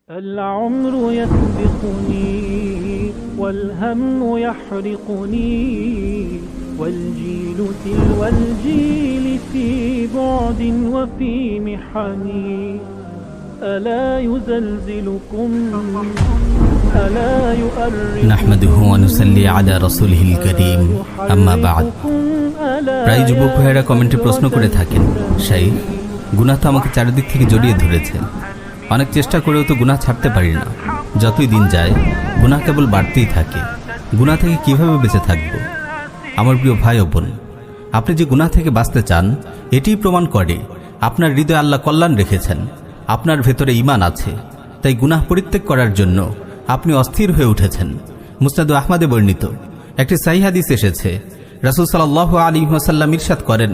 العمر يسبقني والهم يحرقني والجيل تلو الجيل في بعد وفي محني ألا يزلزلكم ألا يؤرقكم نحمده ونصلي على رسوله الكريم أما بعد প্রায় যুবক ভাইয়েরা কমেন্টে প্রশ্ন করে থাকেন, শাইখ গুনাহ তো আমাকে চারিদিক থেকে জড়িয়ে ধরেছে, অনেক চেষ্টা করেও তো গুনাহ ছাড়তে পারি না, যতই দিন যায় গুনাহ কেবল বাড়তেই থাকে, গুনাহ থেকে কিভাবে বেঁচে থাকব? আমার প্রিয় ভাই ও বোন, আপনি যে গুনাহ থেকে বাঁচতে চান এটিই প্রমাণ করে আপনার হৃদয়ে আল্লাহ কল্যাণ রেখেছেন, আপনার ভেতরে ঈমান আছে, তাই গুনাহ পরিত্যাগ করার জন্য আপনি অস্থির হয়ে উঠেছেন। মুসনাদ আহমদে বর্ণিত একটি সহিহ হাদিস এসেছে, রাসূল সাল্লাল্লাহু আলাইহি ওয়াসাল্লাম ইরশাদ করেন,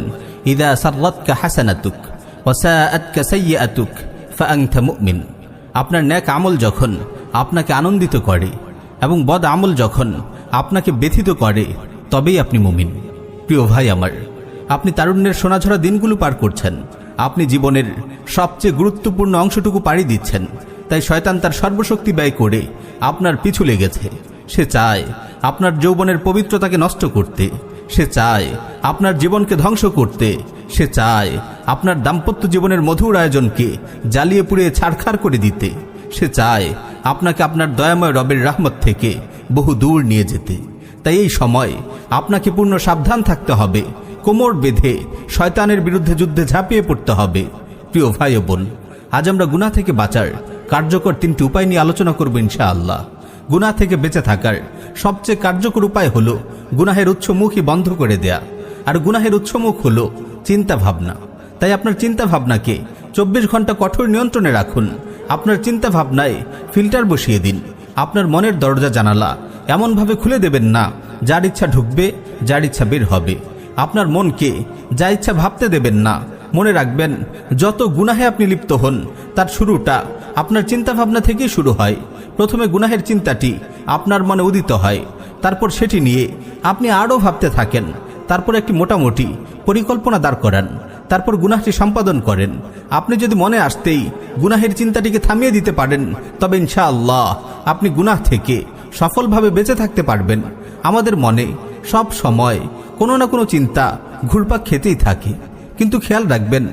ইযা সাররাতকা হাসানাতুক ওয়া সাআতকা সাইয়্যাতুক ফাআনতা মুমিন। আপনার নেক আমল যখন আপনাকে আনন্দিত করে এবং বদ আমল যখন আপনাকে ব্যথিত করে তবেই আপনি মুমিন। প্রিয় ভাই আমার, আপনি তারুণ্যের সোনাঝরা দিনগুলো পার করছেন, আপনি জীবনের সবচেয়ে গুরুত্বপূর্ণ অংশটুকু পাড়ি দিচ্ছেন, তাই শয়তান তার সর্বশক্তি ব্যয় করে আপনার পিছু লেগেছে। সে চায় আপনার যৌবনের পবিত্রতাকে নষ্ট করতে, সে চায় আপনার জীবনকে ধ্বংস করতে, সে চায় আপনার দাম্পত্য জীবনের মধুর আয়োজনকে জ্বালিয়ে পুড়িয়ে ছারখার করে দিতে, সে চায় আপনাকে আপনার দয়াময় রবের রহমত থেকে বহু দূর নিয়ে যেতে। তাই এই সময় আপনাকে পূর্ণ সাবধান থাকতে হবে, কোমর বেঁধে শয়তানের বিরুদ্ধে যুদ্ধে ঝাঁপিয়ে পড়তে হবে। প্রিয় ভাই ও বোন, আজ আমরা গুনাহ থেকে বাঁচার কার্যকর 3টি উপায় নিয়ে আলোচনা করব ইনশাআল্লাহ। গুনাহ থেকে বেঁচে থাকার সবচেয়ে কার্যকর উপায় হলো গুনাহের উৎসমুখই বন্ধ করে দেয়া, আর গুনাহের উৎসমুখ হলো চিন্তা ভাবনা। তাই আপনার চিন্তা ভাবনাকে 24 ঘন্টা কঠোর নিয়ন্ত্রণে রাখুন। আপনার চিন্তা ভাবনায় ফিল্টার বসিয়ে দিন। আপনার মনের দরজা জানালা এমনভাবে খুলে দেবেন না যার ইচ্ছা ঢুকবে, যার ইচ্ছা বের হবে। আপনার মনকে যা ইচ্ছা ভাবতে দেবেন না। মনে রাখবেন, যত গুনাহে আপনি লিপ্ত হন তার শুরুটা আপনার চিন্তা ভাবনা থেকেই শুরু হয়। প্রথমে গুনাহের চিন্তাটি আপনার মনে উদিত হয়, তারপর সেটি নিয়ে আপনি আরও ভাবতে থাকেন, তারপর একটি মোটামুটি পরিকল্পনা দাঁড় করান, তারপর গুনাহটি সম্পাদন করেন। আপনি যদি মনে আসতেই গুনাহের চিন্তাটিকে থামিয়ে দিতে পারেন, তবে ইনশাআল্লাহ আপনি গুনাহ থেকে সফলভাবে বেঁচে থাকতে পারবেন। আমাদের মনে সব সময় কোনো না কোনো চিন্তা ঘুরপাক খেতেই থাকে, কিন্তু খেয়াল রাখবেন,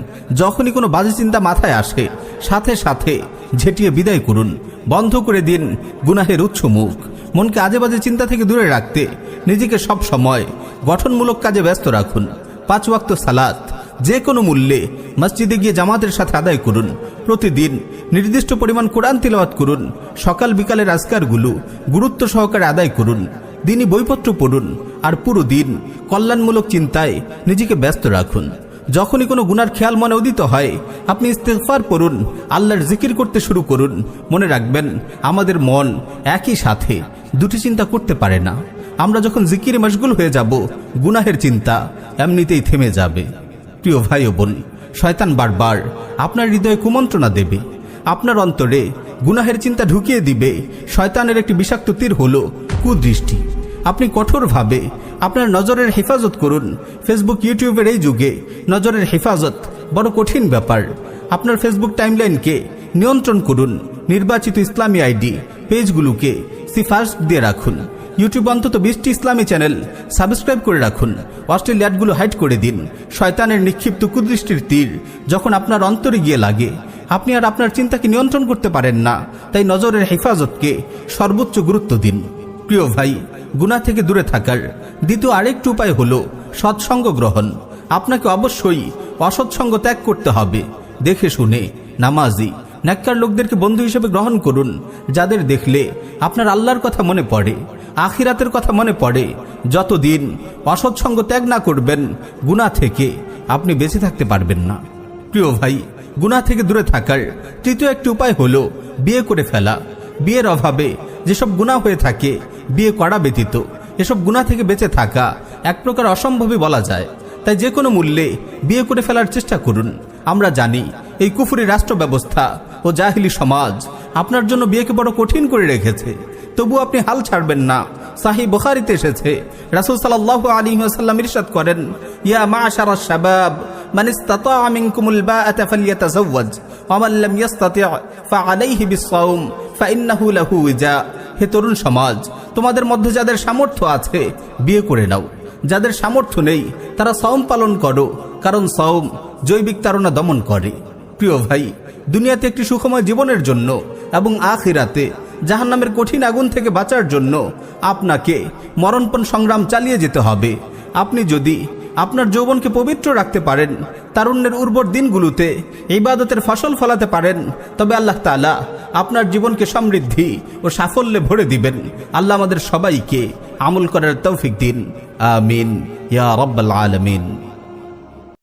যখনই কোনো বাজে চিন্তা মাথায় আসে সাথে সাথে ঝেঁটিয়ে বিদায় করুন, বন্ধ করে দিন গুনাহের উৎসমুখ। মনকে আজে বাজে চিন্তা থেকে দূরে রাখতে নিজেকে সব সময় গঠনমূলক কাজে ব্যস্ত রাখুন। 5 ওয়াক্ত সালাত যে কোনো মূল্যে মসজিদে গিয়ে জামাতের সাথে আদায় করুন। প্রতিদিন নির্দিষ্ট পরিমাণ কোরআন তিলাওয়াত করুন। সকাল বিকালের আজকারগুলো গুরুত্ব সহকারে আদায় করুন। দিনই বইপত্র পড়ুন, আর পুরো দিন কল্যাণমূলক চিন্তায় নিজেকে ব্যস্ত রাখুন। যখনই কোনো গুনার খেয়াল মনে উদিত হয়, আপনি ইস্তেগফার পড়ুন, আল্লাহর জিকির করতে শুরু করুন। মনে রাখবেন, আমাদের মন একই সাথে দুটি চিন্তা করতে পারে না। আমরা যখন জিকিরে মশগুল হয়ে যাব, গুনাহের চিন্তা এমনিতেই থেমে যাবে। প্রিয় ভাই ও বোন, শয়তান বারবার আপনার হৃদয়ে কুমন্ত্রণা দেবে, আপনার অন্তরে গুনাহের চিন্তা ঢুকিয়ে দিবে। শয়তানের একটি বিষাক্ত তীর হলো কুদৃষ্টি। আপনি কঠোরভাবে আপনার নজরের হেফাজত করুন। ফেসবুক, ইউটিউবের এই যুগে নজরের হেফাজত বড় কঠিন ব্যাপার। আপনার ফেসবুক টাইমলাইনকে নিয়ন্ত্রণ করুন। নির্বাচিত ইসলামী আইডি পেজগুলোকে সিফারিশ দিয়ে রাখুন। ইউটিউব অন্তত 20টি ইসলামী চ্যানেল সাবস্ক্রাইব করে রাখুন। অশ্লীল অ্যাডগুলো হাইড করে দিন। শয়তানের নিক্ষিপ্ত কুদৃষ্টির তীর যখন আপনার অন্তরে গিয়ে লাগে, আপনি আর আপনার চিন্তাকে নিয়ন্ত্রণ করতে পারেন না। তাই নজরের হেফাজতকে সর্বোচ্চ গুরুত্ব দিন। প্রিয় ভাই, গুনাহ থেকে দূরে থাকার দ্বিতীয় আরেকটি উপায় হলো সৎসঙ্গ গ্রহণ। আপনাকে অবশ্যই অসৎসঙ্গ ত্যাগ করতে হবে। দেখে শুনে নামাজি নেককার লোকদেরকে বন্ধু হিসেবে গ্রহণ করুন, যাদের দেখলে আপনার আল্লাহর কথা মনে পড়ে, আখিরাতের কথা মনে পড়ে। যতদিন অসৎসঙ্গ ত্যাগ না করবেন, গুনাহ থেকে আপনি বেঁচে থাকতে পারবেন না। প্রিয় ভাই, গুনাহ থেকে দূরে থাকার তৃতীয় একটি উপায় হলো বিয়ে করে ফেলা। বিয়ের অভাবে যেসব গুনাহ হয়ে থাকে, বিয়ে করা ব্যতীত এসব গুনাহ থেকে বেঁচে থাকা এক প্রকার অসম্ভবই বলা যায়। তাই যে কোনো মূল্যে বিয়ে করে ফেলার চেষ্টা করুন। আমরা জানি এই কুফরি রাষ্ট্র ব্যবস্থা ও জাহিলি সমাজ আপনার জন্য বিয়েকে বড় কঠিন করে রেখেছে, তবু আপনি হাল ছাড়বেন না। সাহিহ বুখারীতে এসেছে, রাসূল সাল্লাল্লাহু আলাইহি ওয়াসাল্লাম ইরশাদ করেন, ইয়া মা'শারাশ শাবাব মান ইসতাতা'a মিনকুমুল বা'আতা ফালইয়াতাযাওয়াজ ওয়ামান লাম ইয়াস্তাতি' ফাআলাইহি বিস-সাওম ফাইন্নাহু লাহু উজা। হে তরুণ সমাজ, তোমাদের মধ্যে যাদের সামর্থ্য আছে বিয়ে করে নাও, যাদের সামর্থ্য নেই তারা সাওম পালন করো, কারণ সাওম জৈবিক তাড়না দমন করে। প্রিয় ভাই, দুনিয়াতে একটি সুখময় জীবনের জন্য এবং আখিরাতে জাহান্নামের কঠিন আগুন থেকে বাঁচার জন্য আপনাকে মরণপণ সংগ্রাম চালিয়ে যেতে হবে। আপনি যদি আপনার যৌবনকে পবিত্র রাখতে পারেন, তারুণ্যের উর্বর দিনগুলোতে ইবাদতের ফসল ফলাতে পারেন, তবে আল্লাহ তাআলা আপনার জীবনকে সমৃদ্ধি ও সাফল্যে ভরে দিবেন। আল্লাহ আমাদের সবাইকে আমল করার তৌফিক দিন। আমিন ইয়া রাব্বাল আলামিন।